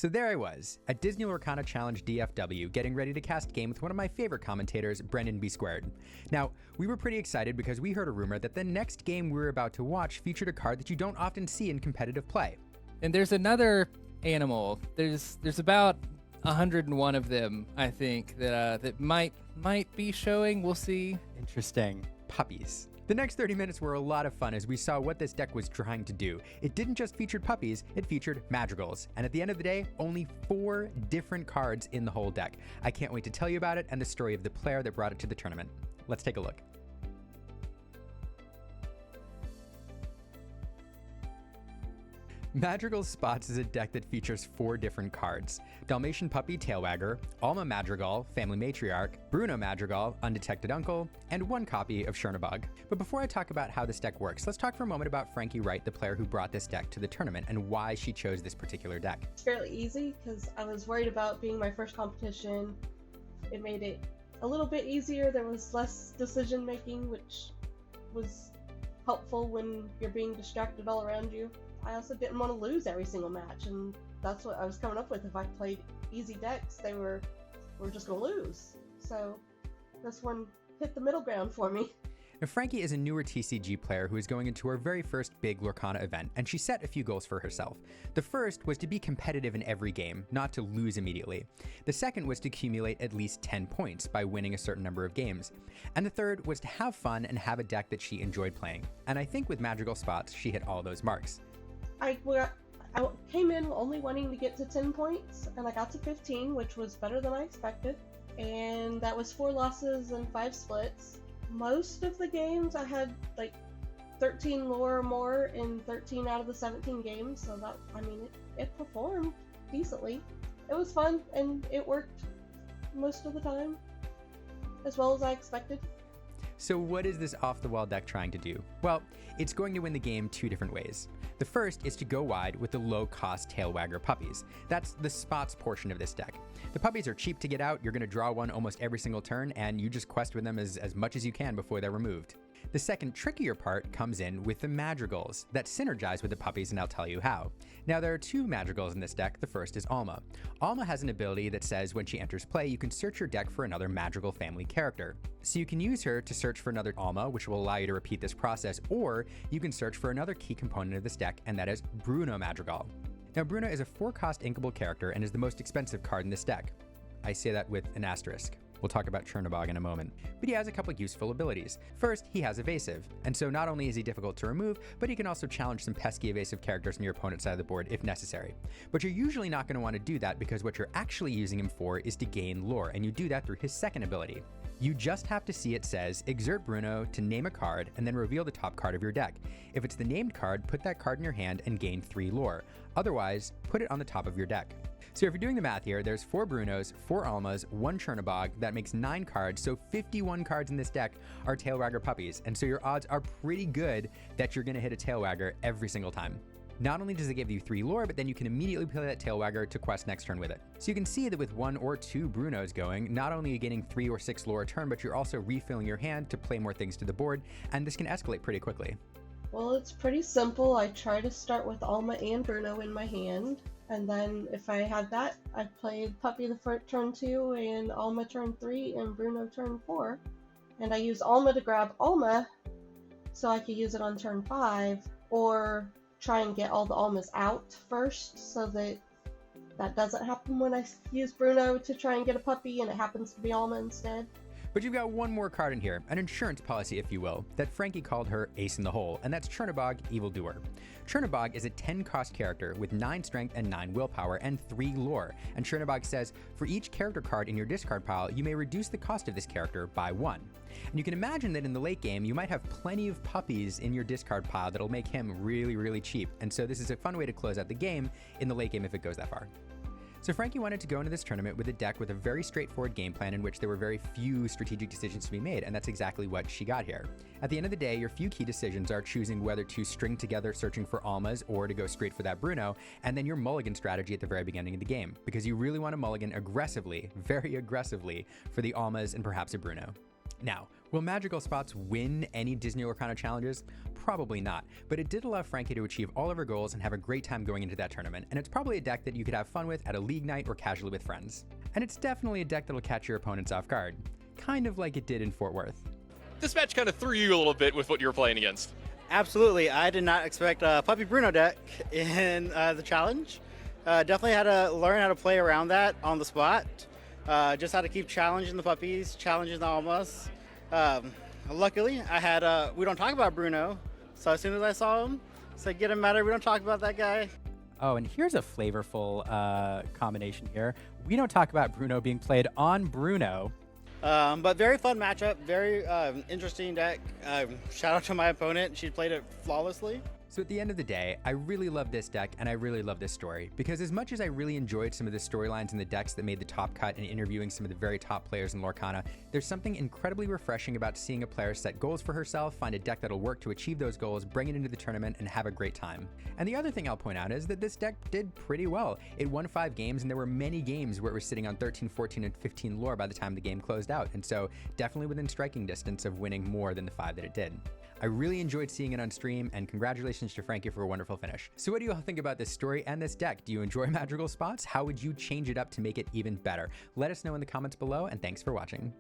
So there I was, at Disney Lorcana Challenge DFW, getting ready to cast game with one of my favorite commentators, Brendan B. Squared. Now, we were pretty excited because we heard a rumor that the next game we were about to watch featured a card that you don't often see in competitive play. And there's another animal. There's about 101 of them, I think, that might be showing. We'll see. Interesting. Puppies. The next 30 minutes were a lot of fun as we saw what this deck was trying to do. It didn't just feature puppies, it featured Madrigals. And at the end of the day, only 4 different cards in the whole deck. I can't wait to tell you about it and the story of the player that brought it to the tournament. Let's take a look. Madrigal Spots is a deck that features 4 different cards: Dalmation Puppy, Tailwagger, Alma Madrigal, Family Matriarch, Bruno Madrigal, Undetected Uncle, and 1 copy of Chernobog. But before I talk about how this deck works, let's talk for a moment about Frankie Wright, the player who brought this deck to the tournament, and why she chose this particular deck. It's fairly easy because I was worried about being my first competition. It made it a little bit easier. There was less decision making, which was helpful when you're being distracted all around you. I also didn't want to lose every single match, and that's what I was coming up with. If I played easy decks, we were just going to lose. So this one hit the middle ground for me. Now, Frankie is a newer TCG player who is going into her very first big Lorcana event, and she set a few goals for herself. The first was to be competitive in every game, not to lose immediately. The second was to accumulate at least 10 points by winning a certain number of games. And the third was to have fun and have a deck that she enjoyed playing. And I think with Madrigal Spots, she hit all those marks. I came in only wanting to get to 10 points, and I got to 15, which was better than I expected. And that was 4 losses and 5 splits. Most of the games I had like 13 lore or more in 13 out of the 17 games, so that, it performed decently. It was fun, and it worked most of the time, as well as I expected. So what is this off-the-wall deck trying to do? Well, it's going to win the game 2 different ways. The first is to go wide with the low-cost Tailwagger puppies. That's the spots portion of this deck. The puppies are cheap to get out, you're going to draw one almost every single turn, and you just quest with them as much as you can before they're removed. The second trickier part comes in with the Madrigals that synergize with the puppies, and I'll tell you how. Now, there are 2 Madrigals in this deck. The first is Alma. Alma has an ability that says when she enters play, you can search your deck for another Madrigal family character. So you can use her to search for another Alma, which will allow you to repeat this process, or you can search for another key component of this deck, and that is Bruno Madrigal. Now, Bruno is a 4-cost inkable character and is the most expensive card in this deck. I say that with an asterisk. We'll talk about Chernobog in a moment. But he has a couple useful abilities. First, he has evasive, and so not only is he difficult to remove, but he can also challenge some pesky evasive characters on your opponent's side of the board if necessary. But you're usually not going to want to do that because what you're actually using him for is to gain lore, and you do that through his second ability. You just have to see it says, exert Bruno to name a card and then reveal the top card of your deck. If it's the named card, put that card in your hand and gain 3 lore. Otherwise, put it on the top of your deck. So if you're doing the math here, there's 4 Brunos, 4 Almas, 1 Chernobog, that makes 9 cards, so 51 cards in this deck are Tailwagger puppies, and so your odds are pretty good that you're going to hit a Tailwagger every single time. Not only does it give you 3 lore, but then you can immediately play that Tailwagger to quest next turn with it. So you can see that with 1 or 2 Brunos going, not only are you getting 3 or 6 lore a turn, but you're also refilling your hand to play more things to the board, and this can escalate pretty quickly. Well, it's pretty simple. I try to start with Alma and Bruno in my hand, and then if I have that, I play Puppy the first turn 2, and Alma turn 3, and Bruno turn 4. And I use Alma to grab Alma, so I could use it on turn 5, or try and get all the Almas out first, so that doesn't happen when I use Bruno to try and get a puppy, and it happens to be Alma instead. But you've got one more card in here, an insurance policy if you will, that Frankie called her Ace in the Hole, and that's Chernobog, Evildoer. Chernobog is a 10-cost character with 9 strength and 9 willpower and 3 lore, and Chernobog says, for each character card in your discard pile, you may reduce the cost of this character by 1. And you can imagine that in the late game, you might have plenty of puppies in your discard pile that'll make him really, really cheap, and so this is a fun way to close out the game in the late game if it goes that far. So Frankie wanted to go into this tournament with a deck with a very straightforward game plan in which there were very few strategic decisions to be made, and that's exactly what she got here. At the end of the day, your few key decisions are choosing whether to string together searching for Almas or to go straight for that Bruno, and then your mulligan strategy at the very beginning of the game, because you really want to mulligan aggressively, very aggressively, for the Almas and perhaps a Bruno. Now, Will Madrigal spots win any Disney Lorcana challenges? Probably not, but it did allow Frankie to achieve all of her goals and have a great time going into that tournament, and it's probably a deck that you could have fun with at a league night or casually with friends. And it's definitely a deck that'll catch your opponents off guard, kind of like it did in Fort Worth. This match kind of threw you a little bit with what you were playing against. Absolutely. I did not expect a Puppy Bruno deck in the challenge. Definitely had to learn how to play around that on the spot. Just had to keep challenging the puppies, challenging the Almas. Luckily, I had We Don't Talk About Bruno, so as soon as I saw him, I said, get him matter, we don't talk about that guy. Oh, and here's a flavorful combination here. We don't talk about Bruno being played on Bruno. But very fun matchup, very interesting deck. Shout out to my opponent, she played it flawlessly. So at the end of the day, I really love this deck and I really love this story, because as much as I really enjoyed some of the storylines in the decks that made the top cut and interviewing some of the very top players in Lorcana, there's something incredibly refreshing about seeing a player set goals for herself, find a deck that'll work to achieve those goals, bring it into the tournament, and have a great time. And the other thing I'll point out is that this deck did pretty well. It won 5 games, and there were many games where it was sitting on 13, 14, and 15 lore by the time the game closed out, and so definitely within striking distance of winning more than the 5 that it did. I really enjoyed seeing it on stream, and congratulations to Frankie for a wonderful finish. So what do you all think about this story and this deck? Do you enjoy Madrigal spots? How would you change it up to make it even better? Let us know in the comments below, and thanks for watching.